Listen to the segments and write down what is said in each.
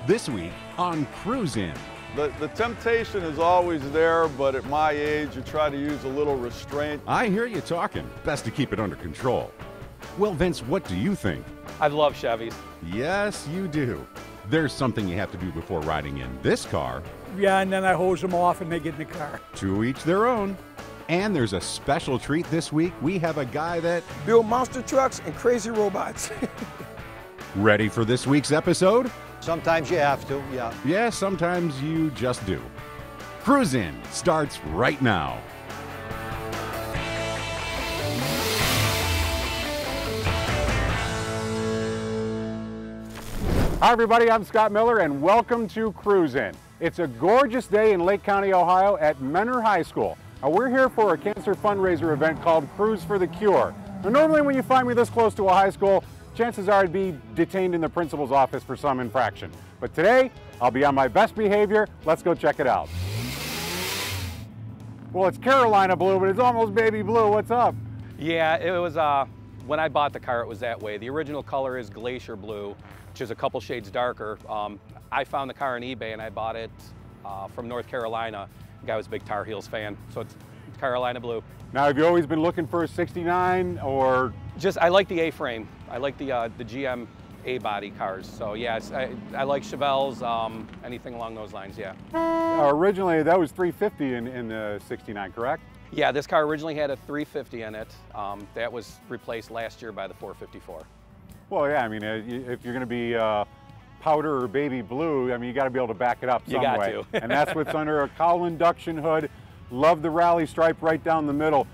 This week on Cruisin'. The temptation is always there, but at my age, you try to use a little restraint. I hear you talking. Best to keep it under control. Well, Vince, what do you think? I love Chevys. Yes, you do. There's something you have to do before riding in this car. Yeah, and then I hose them off and they get in the car. To each their own. And there's a special treat this week. We have a guy that build monster trucks and crazy robots. Ready for this week's episode? Sometimes you have to, yeah. Yeah, sometimes you just do. Cruisin' starts right now. Hi everybody, I'm Scott Miller and welcome to Cruisin'. It's a gorgeous day in Lake County, Ohio at Menor High School. Now we're here for a cancer fundraiser event called Cruise for the Cure. Now normally when you find me this close to a high school, chances are I'd be detained in the principal's office for some infraction. But today, I'll be on my best behavior. Let's go check it out. Well, it's Carolina blue, but it's almost baby blue. What's up? Yeah, it was, when I bought the car, it was that way. The original color is glacier blue, which is a couple shades darker. I found the car on eBay and I bought it from North Carolina. The guy was a big Tar Heels fan, so it's Carolina blue. Now, have you always been looking for a 69 or? Just, I like the A-frame. I like the GM A-body cars. So yeah, I like Chevelles, anything along those lines, yeah. Originally, that was 350 in the 69, correct? Yeah, this car originally had a 350 in it. That was replaced last year by the 454. Well, yeah, I mean, if you're gonna be powder or baby blue, I mean, you gotta be able to back it up some way. You got to. And that's what's under a cowl induction hood. Love the rally stripe right down the middle.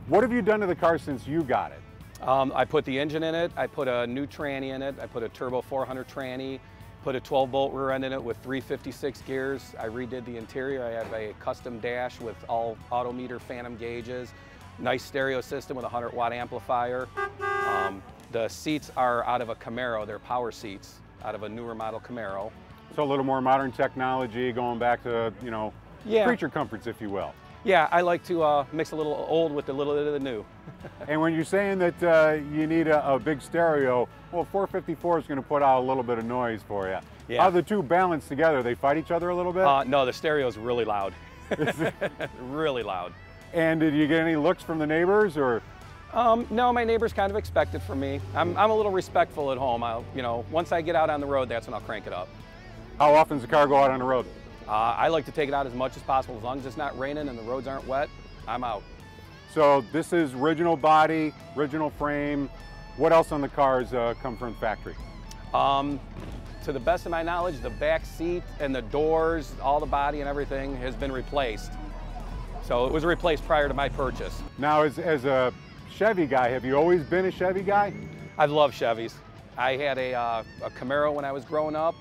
What have you done to the car since you got it? I put the engine in it, I put a new tranny in it, I put a turbo 400 tranny, put a 12-bolt rear end in it with 356 gears. I redid the interior. I have a custom dash with all autometer phantom gauges, nice stereo system with a 100-watt amplifier. The seats are out of a Camaro. They're power seats out of a newer model Camaro. So a little more modern technology, going back to, you know, creature comforts, if you will. Yeah, I like to mix a little old with a little bit of the new. And when you're saying that you need a big stereo, well, 454 is going to put out a little bit of noise for you. Yeah. How do the two balance together? They fight each other a little bit? No, the stereo is really loud. Really loud. And did you get any looks from the neighbors, or? No, my neighbors kind of expect it from me. I'm a little respectful at home. You know, once I get out on the road, that's when I'll crank it up. How often does the car go out on the road? I like to take it out as much as possible. As long as it's not raining and the roads aren't wet, I'm out. So this is original body, original frame. What else on the cars come from factory? To the best of my knowledge, the back seat and the doors, all the body and everything has been replaced. So it was replaced prior to my purchase. Now, as a Chevy guy, have you always been a Chevy guy? I've loved Chevys. I had a Camaro when I was growing up,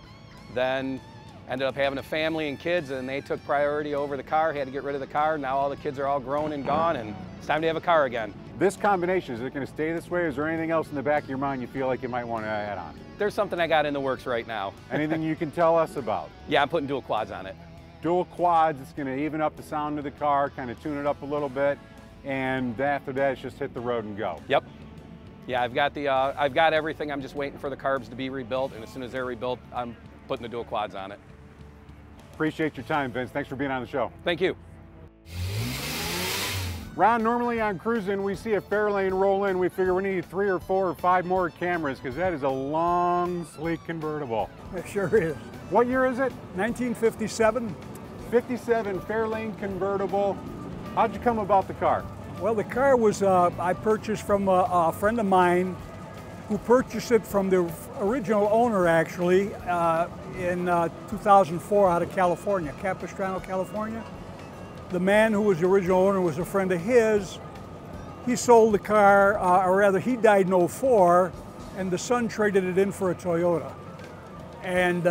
then ended up having a family and kids, and they took priority over the car. Had to get rid of the car. Now all the kids are all grown and gone, and it's time to have a car again. This combination, is it going to stay this way? Or is there anything else in the back of your mind you feel like you might want to add on? There's something I got in the works right now. Anything you can tell us about? Yeah, I'm putting dual quads on it. Dual quads, it's going to even up the sound of the car, kind of tune it up a little bit, and after that, it's just hit the road and go. Yep. Yeah, I've got everything. I'm just waiting for the carbs to be rebuilt, and as soon as they're rebuilt, I'm putting the dual quads on it. Appreciate your time, Vince. Thanks for being on the show. Thank you. Ron, normally on Cruisin', we see a Fairlane roll in. We figure we need 3 or 4 or 5 more cameras because that is a long, sleek convertible. It sure is. What year is it? 1957. 57 Fairlane convertible. How'd you come about the car? Well, the car was, I purchased from a friend of mine who purchased it from the original owner, actually, in 2004 out of California, Capistrano, California. The man who was the original owner was a friend of his. He sold the car, or rather he died in '04, and the son traded it in for a Toyota. And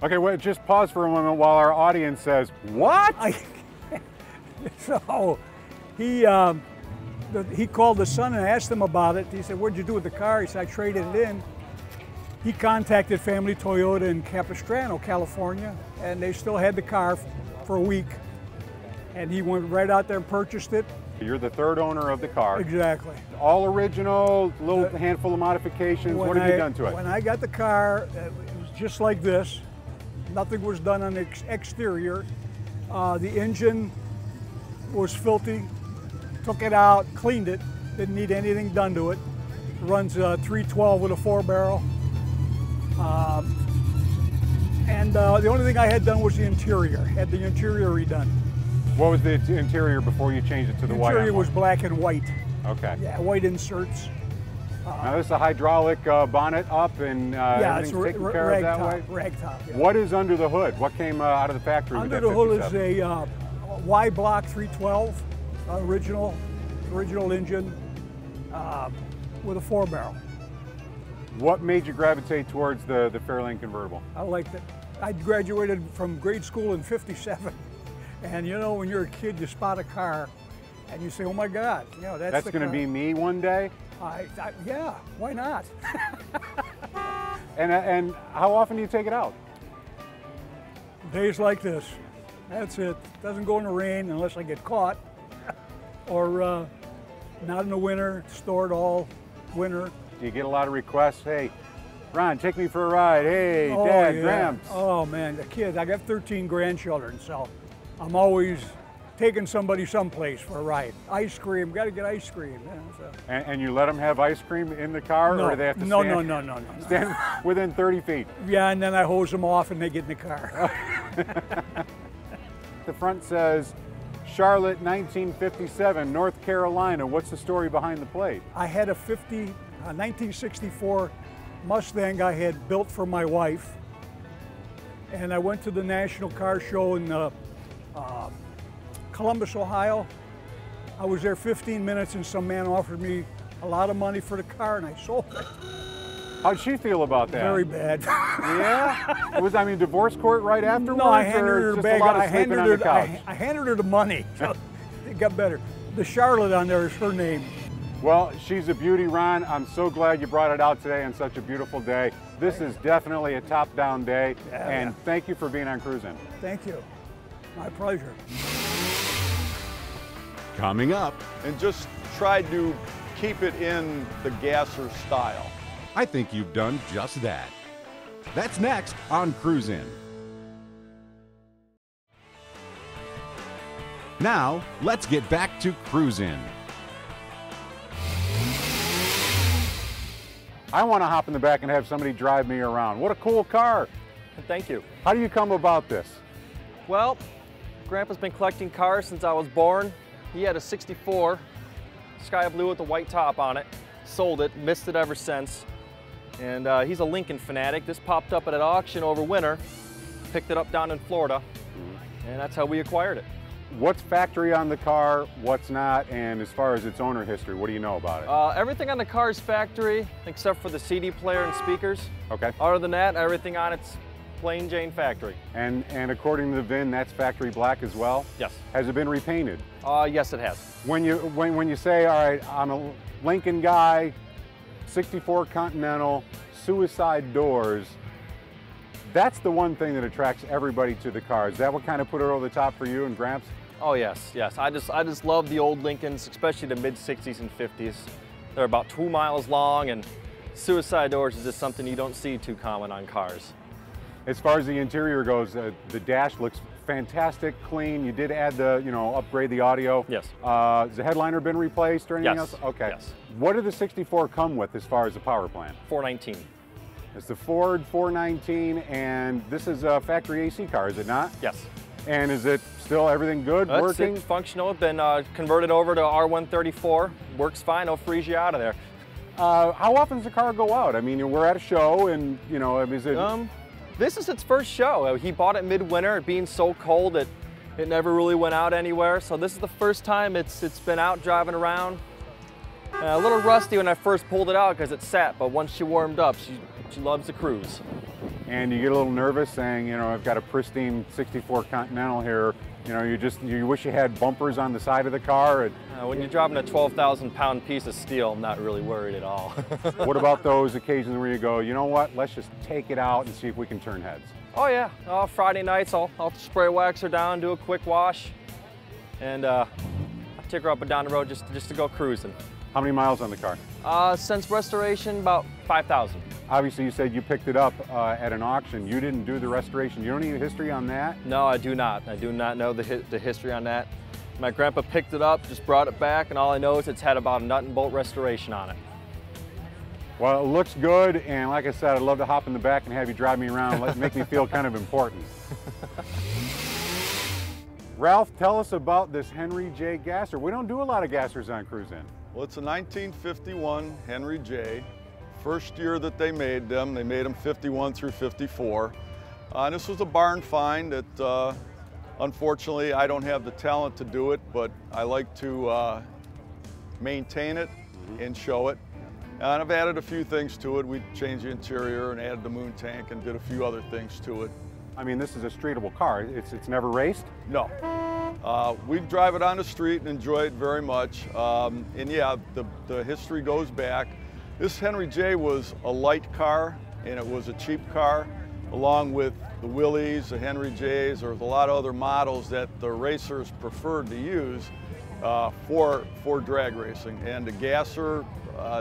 Okay, wait, just pause for a moment while our audience says, what? So he called the son and asked him about it. He said, what'd you do with the car? He said, I traded it in. He contacted Family Toyota in Capistrano, California, and they still had the car for a week. And he went right out there and purchased it. You're the third owner of the car. Exactly. All original, little handful of modifications. What have you done to it? When I got the car, it was just like this. Nothing was done on the exterior. The engine was filthy. Took it out, cleaned it. Didn't need anything done to it. Runs 312 with a 4-barrel. And the only thing I had done was the interior. Had the interior redone. What was the interior before you changed it to the white? The interior was black and white. Okay. Yeah, white inserts. Now this is a hydraulic bonnet up and yeah, it's everything's taken care of that way? Rag top, yeah. What is under the hood? What came out of the factory Under with that the hood is 57? a Y block 312, original engine with a 4-barrel. What made you gravitate towards the Fairlane convertible? I liked it. I graduated from grade school in '57, and you know when you're a kid, you spot a car, and you say, "Oh my God, you know that's going to be me one day." Yeah, why not? And how often do you take it out? Days like this. That's it. Doesn't go in the rain unless I get caught, or not in the winter. Stored all winter. Do you get a lot of requests? Hey, Ron, take me for a ride. Hey, Oh, Dad, yeah. Gramps. Oh man, the kids. I got 13 grandchildren, so I'm always taking somebody someplace for a ride. Ice cream, got to get ice cream. You know, so. And you let them have ice cream in the car, No, or do they have to no, stand, no. stand within 30 feet? Yeah, and then I hose them off and they get in the car. The front says, Charlotte, 1957, North Carolina. What's the story behind the plate? I had a 1964 Mustang I had built for my wife, and I went to the National Car Show in Columbus, Ohio. I was there 15 minutes and some man offered me a lot of money for the car and I sold it. How'd she feel about that? Very bad. Yeah? Was, I mean, divorce court right afterwards? No, I handed or her the just bag. a lot of I sleeping handed on her the couch? I handed her the money. So it got better. The Charlotte on there is her name. Well, she's a beauty, Ron. I'm so glad you brought it out today on such a beautiful day. This is definitely a top-down day, and thank you for being on Cruisin'. Thank you. My pleasure. Coming up, And just try to keep it in the gasser style. I think you've done just that. That's next on Cruisin'. Now, let's get back to Cruisin'. I want to hop in the back and have somebody drive me around. What a cool car. Thank you. How do you come about this? Well, Grandpa's been collecting cars since I was born. He had a 64 sky blue with a white top on it. Sold it, missed it ever since. And he's a Lincoln fanatic. This popped up at an auction over winter. Picked it up down in Florida. And that's how we acquired it. What's factory on the car, what's not, and as far as its owner history, what do you know about it? Everything on the car is factory, except for the CD player and speakers. Okay. Other than that, everything on it's plain Jane factory. And according to the VIN, that's factory black as well? Yes. Has it been repainted? Yes, it has. When you say, all right, I'm a Lincoln guy, 64 Continental, suicide doors, that's the one thing that attracts everybody to the car. Is that what kind of put it over the top for you and Gramps? Oh yes, yes. I just love the old Lincolns, especially the mid-60s and 50s. They're about 2 miles long, and suicide doors is just something you don't see too common on cars. As far as the interior goes, the dash looks fantastic, clean. You did add upgrade the audio. Yes. Has the headliner been replaced or anything Yes. else? Okay. Yes. What did the 64 come with as far as the power plant? 419. It's the Ford 419, and this is a factory AC car, is it not? Yes. And is it still everything good, working? It's functional. It's been converted over to R134. Works fine. It'll freeze you out of there. How often does the car go out? I mean, we're at a show, and is it? This is its first show. He bought it midwinter. It being so cold, it never really went out anywhere. So this is the first time it's been out driving around. A little rusty when I first pulled it out because it sat, but once she warmed up, she loves the cruise. And you get a little nervous saying, I've got a pristine 64 Continental here. You wish you had bumpers on the side of the car. When you're driving a 12,000-pound piece of steel, I'm not really worried at all. What about those occasions where you go, you know what, let's just take it out and see if we can turn heads? Oh yeah, Friday nights I'll spray wax her down, do a quick wash, and take her up and down the road just to go cruising. How many miles on the car? Since restoration, about 5,000. Obviously, you said you picked it up at an auction. You didn't do the restoration. You don't need a history on that? No, I do not. I do not know the history on that. My grandpa picked it up, just brought it back, and all I know is it's had about a nut and bolt restoration on it. Well, it looks good, and like I said, I'd love to hop in the back and have you drive me around, make me feel kind of important. Ralph, tell us about this Henry J. gasser. We don't do a lot of gassers on Cruise In. Well, it's a 1951 Henry J. First year that they made them 51 through 54. And this was a barn find that unfortunately I don't have the talent to do it, but I like to maintain it and show it. And I've added a few things to it. We changed the interior and added the moon tank and did a few other things to it. I mean, this is a streetable car. It's never raced? No. We drive it on the street and enjoy it very much. And yeah, the history goes back. This Henry J was a light car, and it was a cheap car, along with the Willies, the Henry J's. There was a lot of other models that the racers preferred to use for drag racing. And the gasser,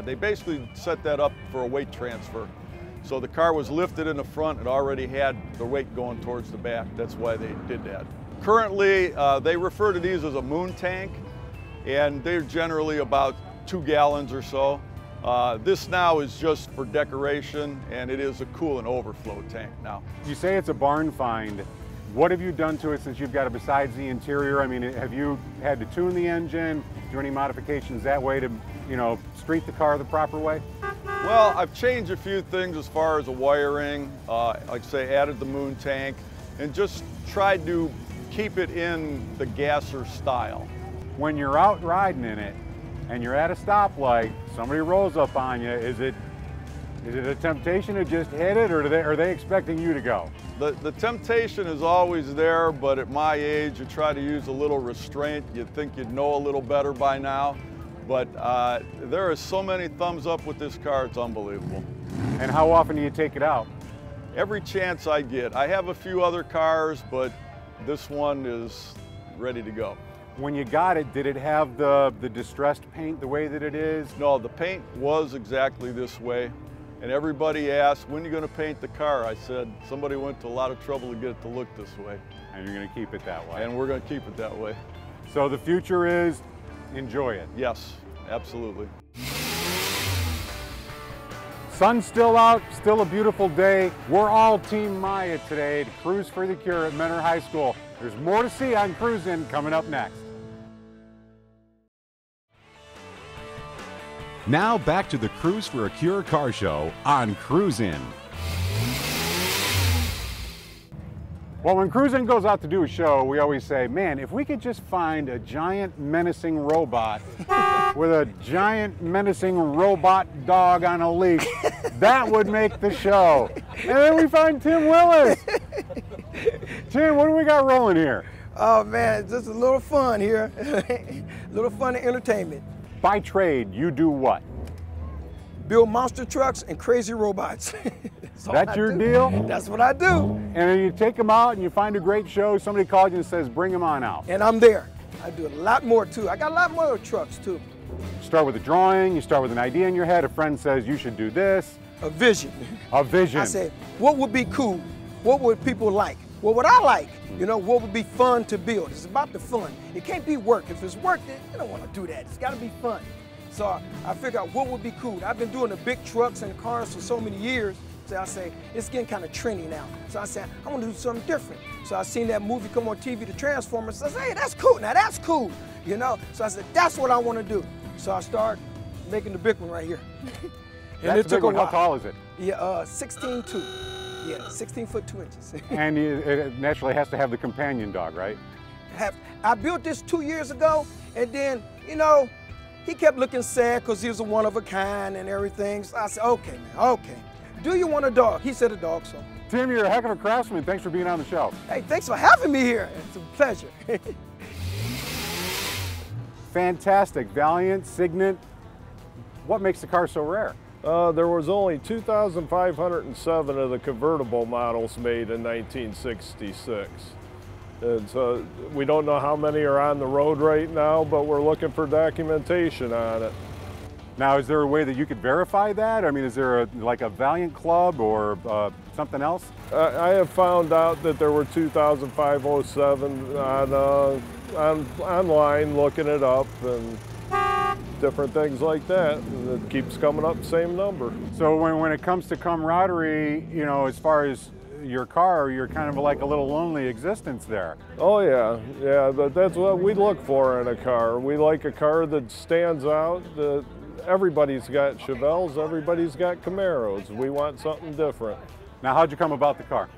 they basically set that up for a weight transfer. So the car was lifted in the front, it already had the weight going towards the back. That's why they did that. Currently, they refer to these as a moon tank, and they're generally about 2 gallons or so. This now is just for decoration, and it is a cool and overflow tank now. You say it's a barn find. What have you done to it since you've got it besides the interior? I mean, have you had to tune the engine, do any modifications that way to, you know, street the car the proper way? Well, I've changed a few things as far as the wiring, like I say, added the moon tank, and just tried to keep it in the gasser style. When you're out riding in it and you're at a stoplight, somebody rolls up on you, is it a temptation to just hit it, or are they expecting you to go? The temptation is always there, but at my age, you try to use a little restraint. You'd think you'd know a little better by now, but there are so many thumbs up with this car, it's unbelievable. And how often do you take it out? Every chance I get. I have a few other cars, but this one is ready to go. When you got it, did it have the distressed paint the way that it is? No, the paint was exactly this way. And everybody asked, when are you going to paint the car? I said, somebody went to a lot of trouble to get it to look this way. And you're going to keep it that way. And we're going to keep it that way. So the future is, enjoy it. Yes, absolutely. Sun's still out, still a beautiful day. We're all Team Maya today to Cruise for the Cure at Menor High School. There's more to see on Cruise In coming up next. Now back to the Cruise for a Cure car show on Cruise In. Well, when Cruise In goes out to do a show, we always say, man, if we could just find a giant menacing robot with a giant menacing robot dog on a leash, that would make the show. And then we find Tim Willis. Tim, what do we got rolling here? Oh man, just a little fun here. A little fun and entertainment. By trade, you do what? Build monster trucks and crazy robots. That's your deal? That's what I do. And then you take them out and you find a great show, somebody calls you and says, bring them on out. And I'm there. I do a lot more too. I got a lot more trucks too. Start with a drawing, you start with an idea in your head, a friend says you should do this. A vision. A vision. I said, what would be cool? What would people like? What would I like? You know, what would be fun to build? It's about the fun. It can't be work. If it's work, then you don't want to do that. It's got to be fun. So I figured out what would be cool. I've been doing the big trucks and cars for so many years. So I say, it's getting kind of trendy now. So I said, I want to do something different. So I seen that movie come on TV, The Transformers. So I said, hey, that's cool. Now that's cool. You know? So I said, that's what I want to do. So I started making the big one right here. And it took a while. How tall is it? Yeah, 16'2". Yeah, 16 foot 2 inches. And it naturally has to have the companion dog, right? I built this 2 years ago, and then, you know, he kept looking sad because he was a one of a kind and everything. So I said, okay, man, okay. Do you want a dog? He said a dog, so. Tim, you're a heck of a craftsman. Thanks for being on the show. Hey, thanks for having me here. It's a pleasure. Fantastic. Valiant, Signet. What makes the car so rare? There was only 2,507 of the convertible models made in 1966. And so we don't know how many are on the road right now, but we're looking for documentation on it. Now, is there a way that you could verify that? I mean, is there like a Valiant Club or something else? I have found out that there were 2,507 online, looking it up and different things like that. And it keeps coming up, same number. So when it comes to camaraderie, you know, as far as your car, you're kind of like a little lonely existence there. Oh yeah, but that's what we look for in a car. We like a car that stands out. That everybody's got Chevelles, everybody's got Camaros. We want something different. Now, how'd you come about the car?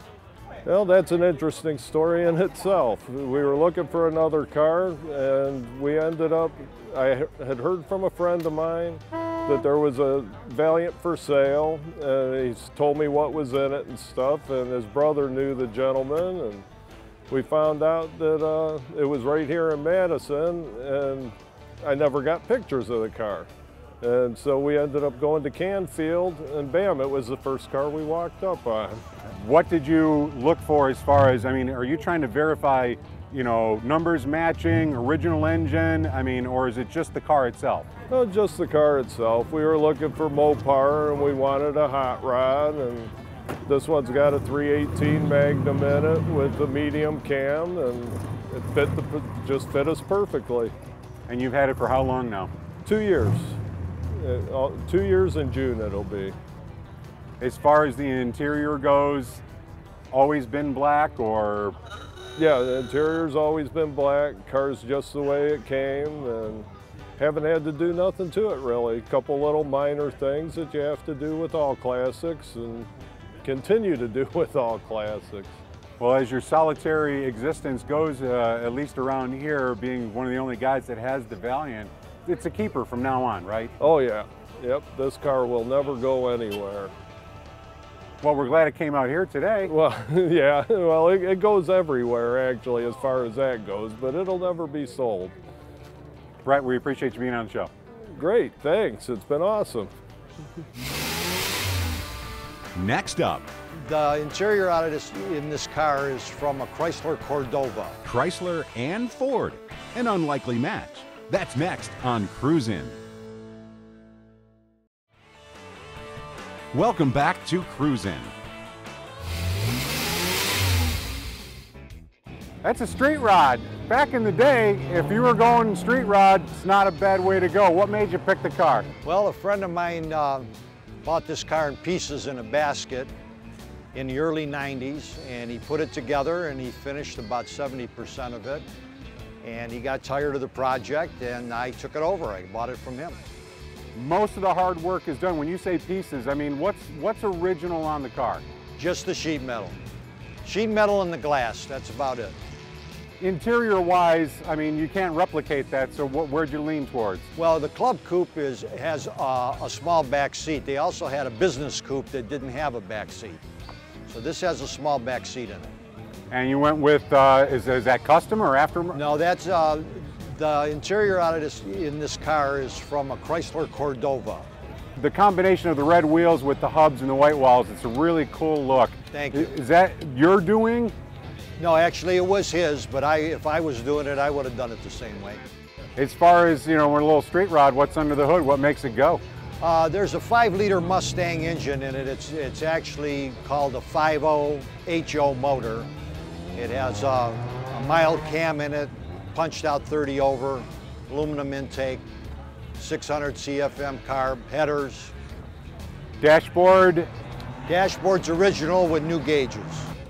Well, that's an interesting story in itself. We were looking for another car, and we ended up, I had heard from a friend of mine that there was a Valiant for sale, and he's told me what was in it and stuff, and his brother knew the gentleman, and we found out that it was right here in Madison, and I never got pictures of the car. And so we ended up going to Canfield, and bam, it was the first car we walked up on. What did you look for as far as, I mean, are you trying to verify, you know, numbers matching, original engine, I mean, or is it just the car itself? No, just the car itself. We were looking for Mopar, and we wanted a hot rod, and this one's got a 318 Magnum in it with a medium cam, and it just fit us perfectly. And you've had it for how long now? 2 years. 2 years in June it'll be. As far as the interior goes, always been black, or? Yeah, the interior's always been black. Car's just the way it came, and haven't had to do nothing to it really. A couple little minor things that you have to do with all classics and continue to do with all classics. Well, as your solitary existence goes, at least around here, being one of the only guys that has the Valiant, it's a keeper from now on, right? Oh yeah, yep, this car will never go anywhere. Well, we're glad it came out here today. Well, yeah, well, it goes everywhere actually as far as that goes, but it'll never be sold. Brett, we appreciate you being on the show. Great, thanks, it's been awesome. Next up, The interior out of in this car is from a Chrysler Cordova. Chrysler and Ford, an unlikely match. That's next on Cruisin'. Welcome back to Cruisin'. That's a street rod. Back in the day, if you were going street rod, it's not a bad way to go. What made you pick the car? Well, a friend of mine bought this car in pieces in a basket in the early 90s, and he put it together and he finished about 70% of it. And he got tired of the project, and I took it over. I bought it from him. Most of the hard work is done. When you say pieces, I mean, what's original on the car? Just the sheet metal. Sheet metal and the glass, that's about it. Interior-wise, I mean, you can't replicate that, so where'd you lean towards? Well, the Club Coupe has a small back seat. They also had a business coupe that didn't have a back seat. So this has a small back seat in it. And you went with, is that custom or aftermarket? No, that's, the interior out of in this car is from a Chrysler Cordova. The combination of the red wheels with the hubs and the white walls, it's a really cool look. Thank you. Is that your doing? No, actually it was his, but if I was doing it, I would have done it the same way. As far as, you know, we're a little street rod, what's under the hood? What makes it go? There's a 5-liter Mustang engine in it. It's actually called a 5.0 HO motor. It has a mild cam in it, punched out 30 over, aluminum intake, 600 CFM carb, headers. Dashboard? Dashboard's original with new gauges.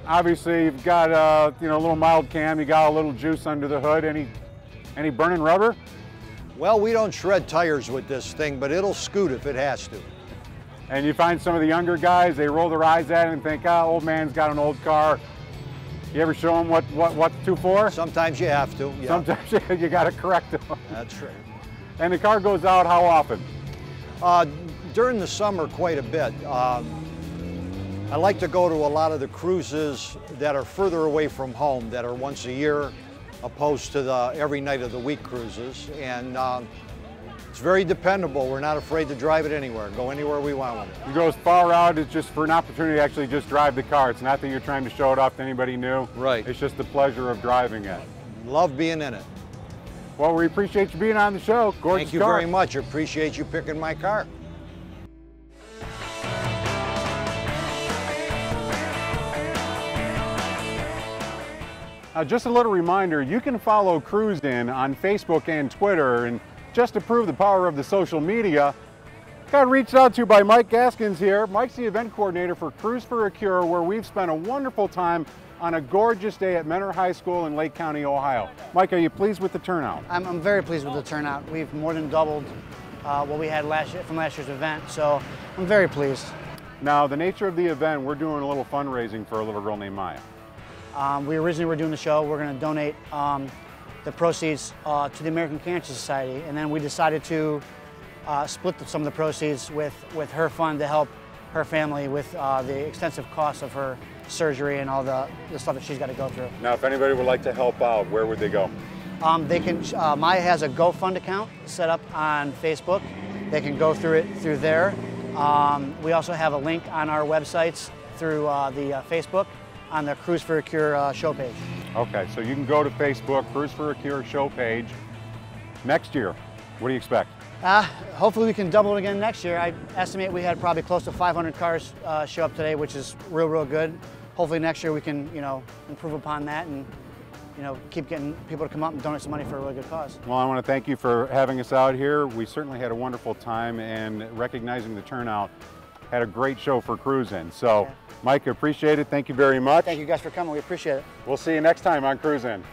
Obviously, you've got a little mild cam, you got a little juice under the hood. Any burning rubber? Well, we don't shred tires with this thing, but it'll scoot if it has to. And you find some of the younger guys, they roll their eyes at it and think, oh, old man's got an old car. You ever show them what's to for? Sometimes you have to, yeah. Sometimes you got to correct them. That's right. And the car goes out how often? During the summer, quite a bit. I like to go to a lot of the cruises that are further away from home, that are once a year, opposed to the every night of the week cruises. And it's very dependable. We're not afraid to drive it anywhere, go anywhere we want with it. It goes far out. It's just for an opportunity to actually just drive the car. It's not that you're trying to show it off to anybody new. Right. It's just the pleasure of driving it. Love being in it. Well, we appreciate you being on the show. Gorgeous Thank you car. very much. Appreciate you picking my car. Just a little reminder, you can follow Cruise In on Facebook and Twitter, and just to prove the power of the social media, got reached out to by Mike Gaskins here. Mike's the event coordinator for Cruise for a Cure, where we've spent a wonderful time on a gorgeous day at Mentor High School in Lake County, Ohio. Mike, are you pleased with the turnout? I'm very pleased with the turnout. We've more than doubled what we had from last year's event, so I'm very pleased. Now, the nature of the event, we're doing a little fundraising for a little girl named Maya. We originally were doing the show. We're going to donate the proceeds to the American Cancer Society, and then we decided to split some of the proceeds with her fund to help her family with the extensive costs of her surgery and all the stuff that she's got to go through. Now, if anybody would like to help out, where would they go? They can. Maya has a GoFund account set up on Facebook. They can go through it through there. We also have a link on our websites through the Facebook on the Cruise for a Cure show page. Okay, so you can go to Facebook, Cruise for a Cure show page. Next year, what do you expect? Hopefully we can double it again next year. I estimate we had probably close to 500 cars show up today, which is real good. Hopefully next year we can, improve upon that and, keep getting people to come up and donate some money for a really good cause. Well, I want to thank you for having us out here. We certainly had a wonderful time, and recognizing the turnout, had a great show for Cruise In. So, yeah. Mike, appreciate it. Thank you very much. Thank you guys for coming. We appreciate it. We'll see you next time on Cruise In.